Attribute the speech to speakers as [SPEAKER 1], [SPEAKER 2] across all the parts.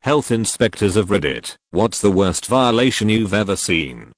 [SPEAKER 1] Health inspectors of Reddit, what's the worst violation you've ever seen?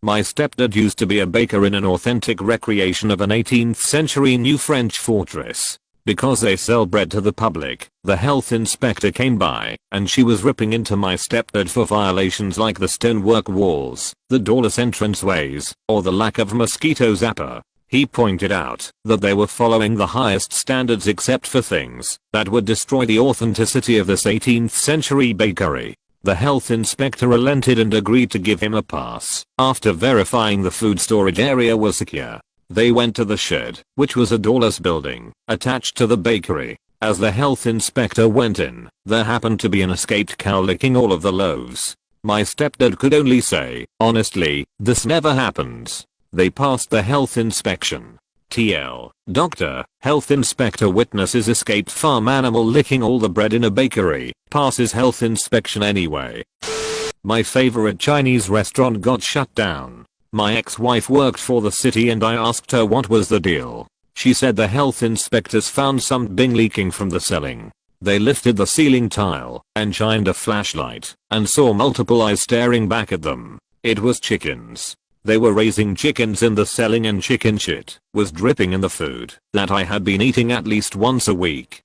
[SPEAKER 1] My stepdad used to be a baker in an authentic recreation of an 18th century New French fortress. Because they sell bread to the public, the health inspector came by, and she was ripping into my stepdad for violations like the stonework walls, the doorless entranceways, or the lack of mosquito zapper. He pointed out that they were following the highest standards except for things that would destroy the authenticity of this 18th century bakery. The health inspector relented and agreed to give him a pass. After verifying the food storage area was secure, they went to the shed, which was a doorless building attached to the bakery. As the health inspector went in, there happened to be an escaped cow licking all of the loaves. My stepdad could only say, honestly, this never happens. They passed the health inspection. TL. Doctor, health inspector witnesses escaped farm animal licking all the bread in a bakery, passes health inspection anyway. My favorite Chinese restaurant got shut down. My ex-wife worked for the city and I asked her what was the deal. She said the health inspectors found something leaking from the ceiling. They lifted the ceiling tile and shined a flashlight and saw multiple eyes staring back at them. It was chickens. They were raising chickens in the ceiling and chicken shit was dripping in the food that I had been eating at least once a week.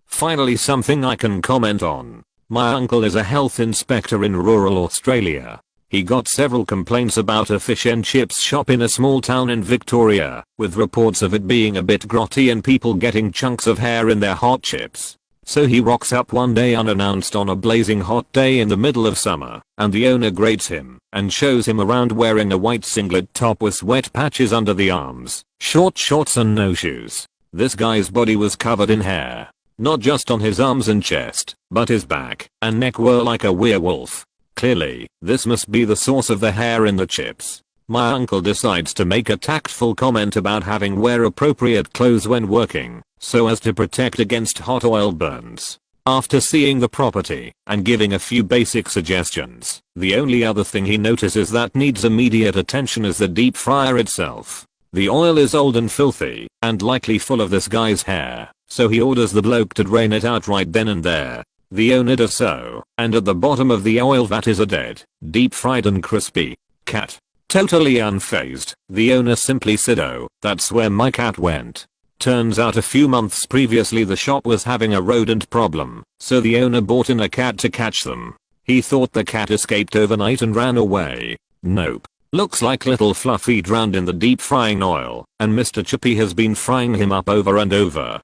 [SPEAKER 1] Finally, something I can comment on. My uncle is a health inspector in rural Australia. He got several complaints about a fish and chips shop in a small town in Victoria, with reports of it being a bit grotty and people getting chunks of hair in their hot chips. So he rocks up one day unannounced on a blazing hot day in the middle of summer, and the owner grates him and shows him around wearing a white singlet top with sweat patches under the arms, short shorts and no shoes. This guy's body was covered in hair. Not just on his arms and chest, but his back and neck were like a werewolf. Clearly, this must be the source of the hair in the chips. My uncle decides to make a tactful comment about having wear appropriate clothes when working, so as to protect against hot oil burns. After seeing the property and giving a few basic suggestions, the only other thing he notices that needs immediate attention is the deep fryer itself. The oil is old and filthy, and likely full of this guy's hair, so he orders the bloke to drain it out right then and there. The owner does so, and at the bottom of the oil vat is a dead, deep fried and crispy cat. Totally unfazed, the owner simply said, "Oh, that's where my cat went." Turns out a few months previously the shop was having a rodent problem, so the owner bought in a cat to catch them. He thought the cat escaped overnight and ran away. Nope. Looks like little Fluffy drowned in the deep frying oil, and Mr. Chippy has been frying him up over and over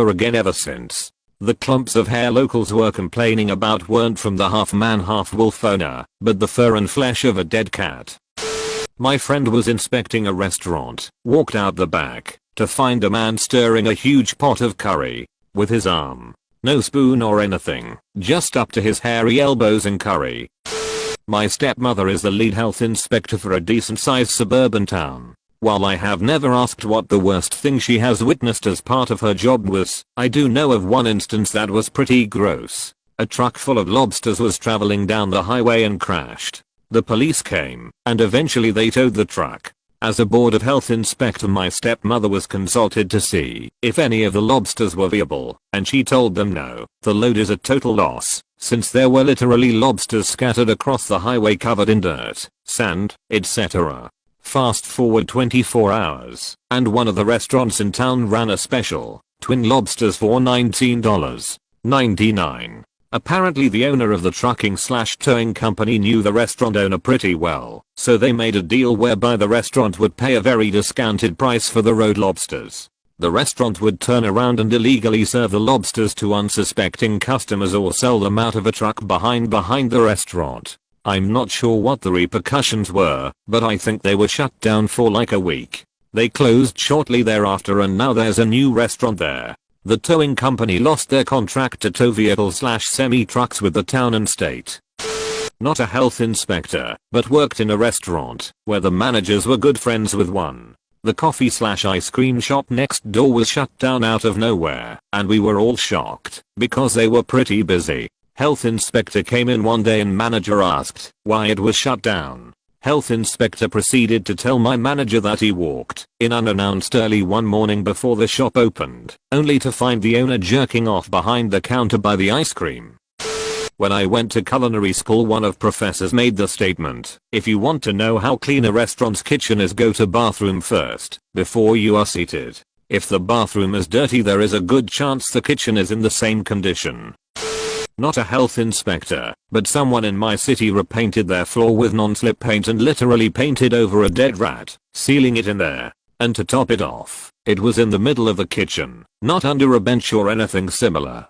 [SPEAKER 1] again ever since. The clumps of hair locals were complaining about weren't from the half-man half-wolf owner, but the fur and flesh of a dead cat. My friend was inspecting a restaurant, walked out the back to find a man stirring a huge pot of curry with his arm. No spoon or anything, just up to his hairy elbows in curry. My stepmother is the lead health inspector for a decent-sized suburban town. While I have never asked what the worst thing she has witnessed as part of her job was, I do know of one instance that was pretty gross. A truck full of lobsters was traveling down the highway and crashed. The police came, and eventually they towed the truck. As a board of health inspector, my stepmother was consulted to see if any of the lobsters were viable, and she told them no, the load is a total loss, since there were literally lobsters scattered across the highway covered in dirt, sand, etc. Fast forward 24 hours, and one of the restaurants in town ran a special, twin lobsters for $19.99. Apparently the owner of the trucking/towing company knew the restaurant owner pretty well, so they made a deal whereby the restaurant would pay a very discounted price for the road lobsters. The restaurant would turn around and illegally serve the lobsters to unsuspecting customers or sell them out of a truck behind the restaurant. I'm not sure what the repercussions were, but I think they were shut down for like a week. They closed shortly thereafter and now there's a new restaurant there. The towing company lost their contract to tow vehicles/semi trucks with the town and state. Not a health inspector, but worked in a restaurant where the managers were good friends with one. The coffee/ice cream shop next door was shut down out of nowhere, and we were all shocked because they were pretty busy. Health inspector came in one day and manager asked why it was shut down. Health inspector proceeded to tell my manager that he walked in unannounced early one morning before the shop opened, only to find the owner jerking off behind the counter by the ice cream. When I went to culinary school, one of professors made the statement, if you want to know how clean a restaurant's kitchen is, go to bathroom first, before you are seated. If the bathroom is dirty, there is a good chance the kitchen is in the same condition. Not a health inspector, but someone in my city repainted their floor with non-slip paint and literally painted over a dead rat, sealing it in there. And to top it off, it was in the middle of the kitchen, not under a bench or anything similar.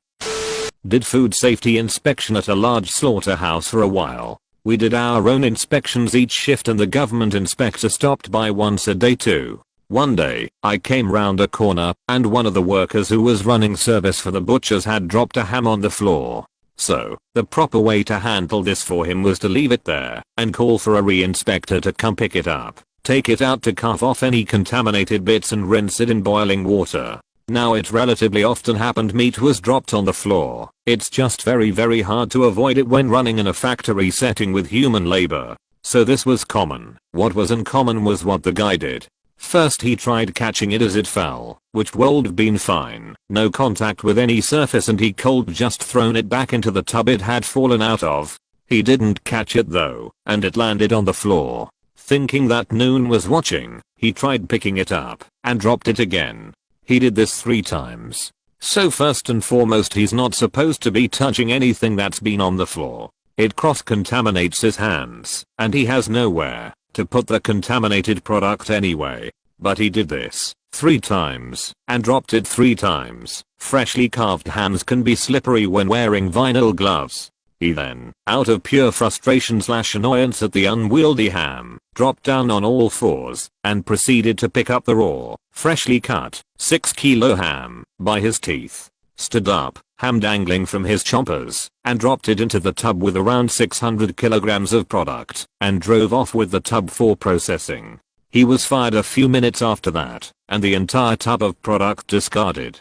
[SPEAKER 1] Did food safety inspection at a large slaughterhouse for a while. We did our own inspections each shift and the government inspector stopped by once a day too. One day, I came round a corner, and one of the workers who was running service for the butchers had dropped a ham on the floor. So, the proper way to handle this for him was to leave it there, and call for a re-inspector to come pick it up, take it out to carve off any contaminated bits and rinse it in boiling water. Now it relatively often happened meat was dropped on the floor. It's just very hard to avoid it when running in a factory setting with human labor. So this was common. What was uncommon was what the guy did. First he tried catching it as it fell, which would have been fine. No contact with any surface and he could just thrown it back into the tub it had fallen out of. He didn't catch it though, and it landed on the floor. Thinking that Noon was watching, he tried picking it up, and dropped it again. He did this 3 times. So first and foremost, he's not supposed to be touching anything that's been on the floor. It cross-contaminates his hands, and he has nowhere to put the contaminated product anyway. But he did this 3 times, and dropped it 3 times. Freshly carved hams can be slippery when wearing vinyl gloves. He then, out of pure frustration/annoyance at the unwieldy ham, dropped down on all 4s, and proceeded to pick up the raw, freshly cut, 6-kilo ham, by his teeth. Stood up, ham dangling from his chompers, and dropped it into the tub with around 600 kilograms of product, and drove off with the tub for processing. He was fired a few minutes after that, and the entire tub of product discarded.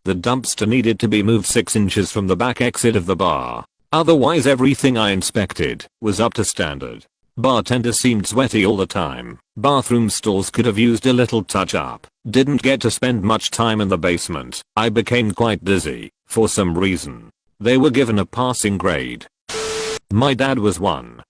[SPEAKER 1] The dumpster needed to be moved 6 inches from the back exit of the bar. Otherwise everything I inspected was up to standard. Bartender seemed sweaty all the time. Bathroom stalls could have used a little touch up. Didn't get to spend much time in the basement. I became quite dizzy, for some reason. They were given a passing grade. My dad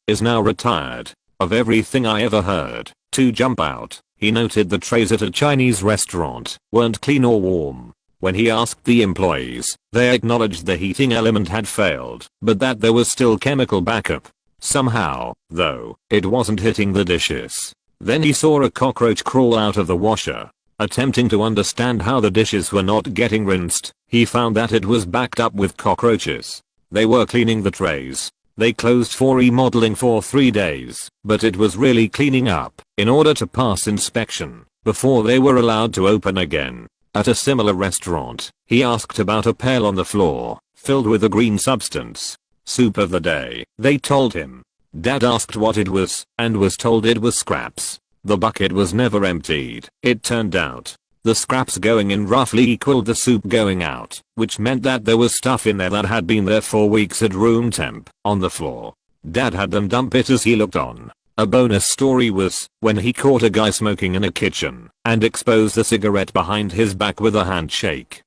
[SPEAKER 1] is now retired. Of everything I ever heard, to jump out, he noted the trays at a Chinese restaurant weren't clean or warm. When he asked the employees, they acknowledged the heating element had failed, but that there was still chemical backup. Somehow, though, it wasn't hitting the dishes. Then he saw a cockroach crawl out of the washer. Attempting to understand how the dishes were not getting rinsed, he found that it was backed up with cockroaches. They were cleaning the trays. They closed for remodeling for 3 days, but it was really cleaning up, in order to pass inspection, before they were allowed to open again. At a similar restaurant, he asked about a pail on the floor, filled with a green substance. Soup of the day, they told him. Dad asked what it was, and was told it was scraps. The bucket was never emptied. It turned out, the scraps going in roughly equaled the soup going out, which meant that there was stuff in there that had been there for weeks at room temp, on the floor. Dad had them dump it as he looked on. A bonus story was when he caught a guy smoking in a kitchen and exposed the cigarette behind his back with a handshake.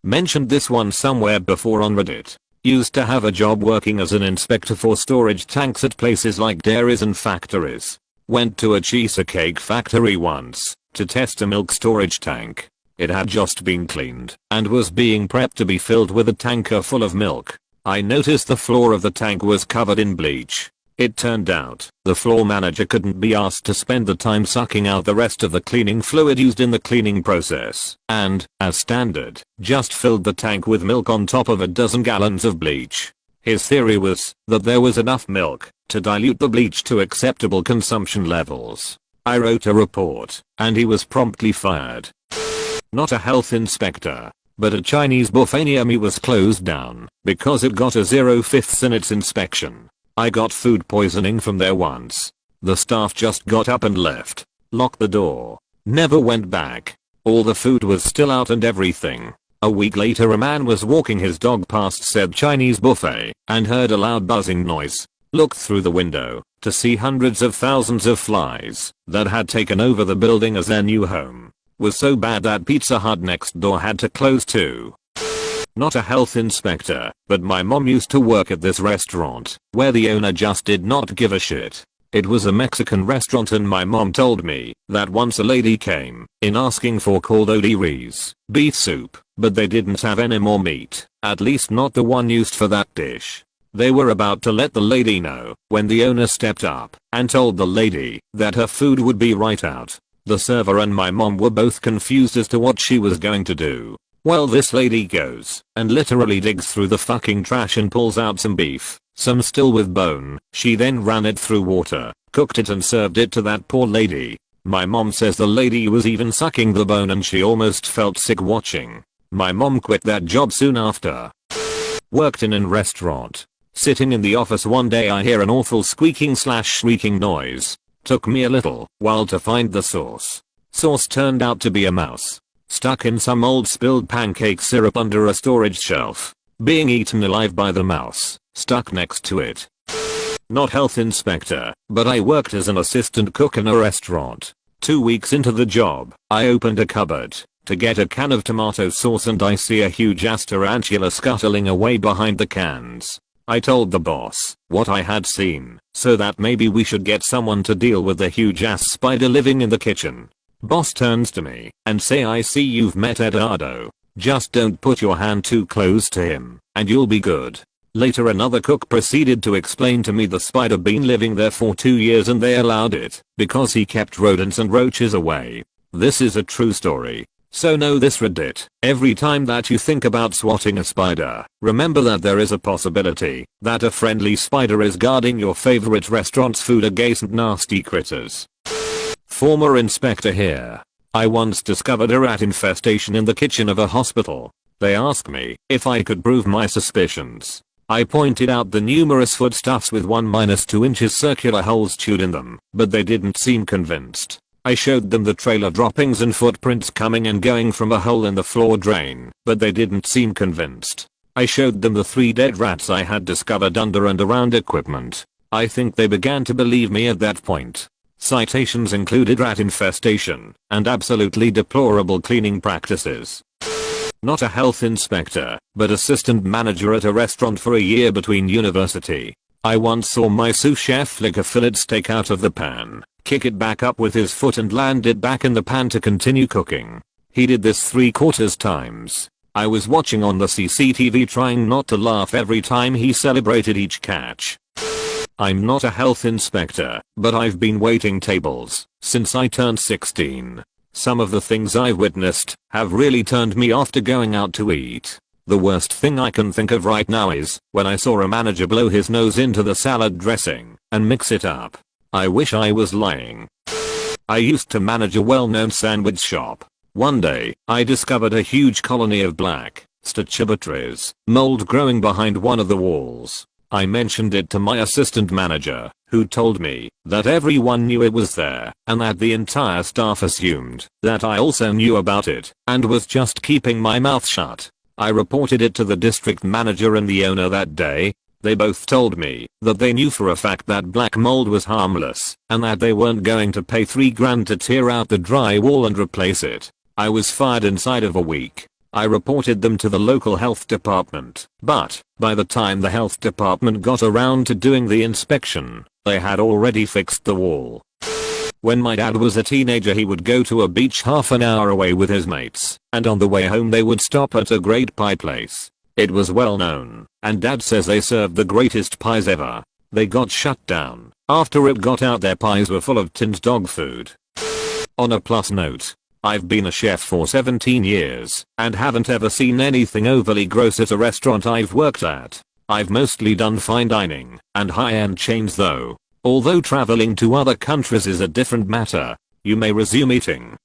[SPEAKER 1] Mentioned this one somewhere before on Reddit. Used to have a job working as an inspector for storage tanks at places like dairies and factories. Went to a cheesecake factory once to test a milk storage tank. It had just been cleaned and was being prepped to be filled with a tanker full of milk. I noticed the floor of the tank was covered in bleach. It turned out, the floor manager couldn't be asked to spend the time sucking out the rest of the cleaning fluid used in the cleaning process, and, as standard, just filled the tank with milk on top of a dozen gallons of bleach. His theory was that there was enough milk to dilute the bleach to acceptable consumption levels. I wrote a report, and he was promptly fired. Not a health inspector, but a Chinese buffet near me was closed down because it got a 0/5 in its inspection. I got food poisoning from there once. The staff just got up and left. Locked the door. Never went back. All the food was still out and everything. A week later a man was walking his dog past said Chinese buffet and heard a loud buzzing noise. Looked through the window to see hundreds of thousands of flies that had taken over the building as their new home. Was so bad that Pizza Hut next door had to close too. Not a health inspector, but my mom used to work at this restaurant, where the owner just did not give a shit. It was a Mexican restaurant and my mom told me that once a lady came in asking for caldo de res, beef soup, but they didn't have any more meat, at least not the one used for that dish. They were about to let the lady know when the owner stepped up and told the lady that her food would be right out. The server and my mom were both confused as to what she was going to do. Well, this lady goes and literally digs through the fucking trash and pulls out some beef, some still with bone. She then ran it through water, cooked it and served it to that poor lady. My mom says the lady was even sucking the bone and she almost felt sick watching. My mom quit that job soon after. Worked in a restaurant. Sitting in the office one day I hear an awful squeaking/shrieking noise. Took me a little while to find the source. Source turned out to be a mouse. Stuck in some old spilled pancake syrup under a storage shelf. Being eaten alive by the mouse. Stuck next to it. Not health inspector, but I worked as an assistant cook in a restaurant. 2 weeks into the job, I opened a cupboard to get a can of tomato sauce and I see a huge ass tarantula scuttling away behind the cans. I told the boss what I had seen, so that maybe we should get someone to deal with the huge ass spider living in the kitchen. Boss turns to me and say, I see you've met Eduardo. Just don't put your hand too close to him and you'll be good. Later another cook proceeded to explain to me the spider been living there for 2 years and they allowed it because he kept rodents and roaches away. This is a true story. So know this, Reddit, every time that you think about swatting a spider, remember that there is a possibility that a friendly spider is guarding your favorite restaurant's food against nasty critters. Former inspector here. I once discovered a rat infestation in the kitchen of a hospital. They asked me if I could prove my suspicions. I pointed out the numerous foodstuffs with 1-2 inches circular holes chewed in them, but they didn't seem convinced. I showed them the trail of droppings and footprints coming and going from a hole in the floor drain, but they didn't seem convinced. I showed them the 3 dead rats I had discovered under and around equipment. I think they began to believe me at that point. Citations included rat infestation and absolutely deplorable cleaning practices. Not a health inspector, but assistant manager at a restaurant for a year between university. I once saw my sous chef flick a fillet steak out of the pan, kick it back up with his foot and land it back in the pan to continue cooking. He did this 3/4 times. I was watching on the CCTV trying not to laugh every time he celebrated each catch. I'm not a health inspector, but I've been waiting tables since I turned 16. Some of the things I've witnessed have really turned me off to going out to eat. The worst thing I can think of right now is when I saw a manager blow his nose into the salad dressing and mix it up. I wish I was lying. I used to manage a well-known sandwich shop. One day, I discovered a huge colony of black Stachybotrys mold growing behind one of the walls. I mentioned it to my assistant manager, who told me that everyone knew it was there and that the entire staff assumed that I also knew about it and was just keeping my mouth shut. I reported it to the district manager and the owner that day. They both told me that they knew for a fact that black mold was harmless and that they weren't going to pay $3,000 to tear out the drywall and replace it. I was fired inside of a week. I reported them to the local health department, but by the time the health department got around to doing the inspection, they had already fixed the wall. When my dad was a teenager, he would go to a beach half an hour away with his mates, and on the way home they would stop at a great pie place. It was well known, and dad says they served the greatest pies ever. They got shut down after it got out their pies were full of tinned dog food. On a plus note, I've been a chef for 17 years and haven't ever seen anything overly gross at a restaurant I've worked at. I've mostly done fine dining and high-end chains though. Although traveling to other countries is a different matter. You may resume eating.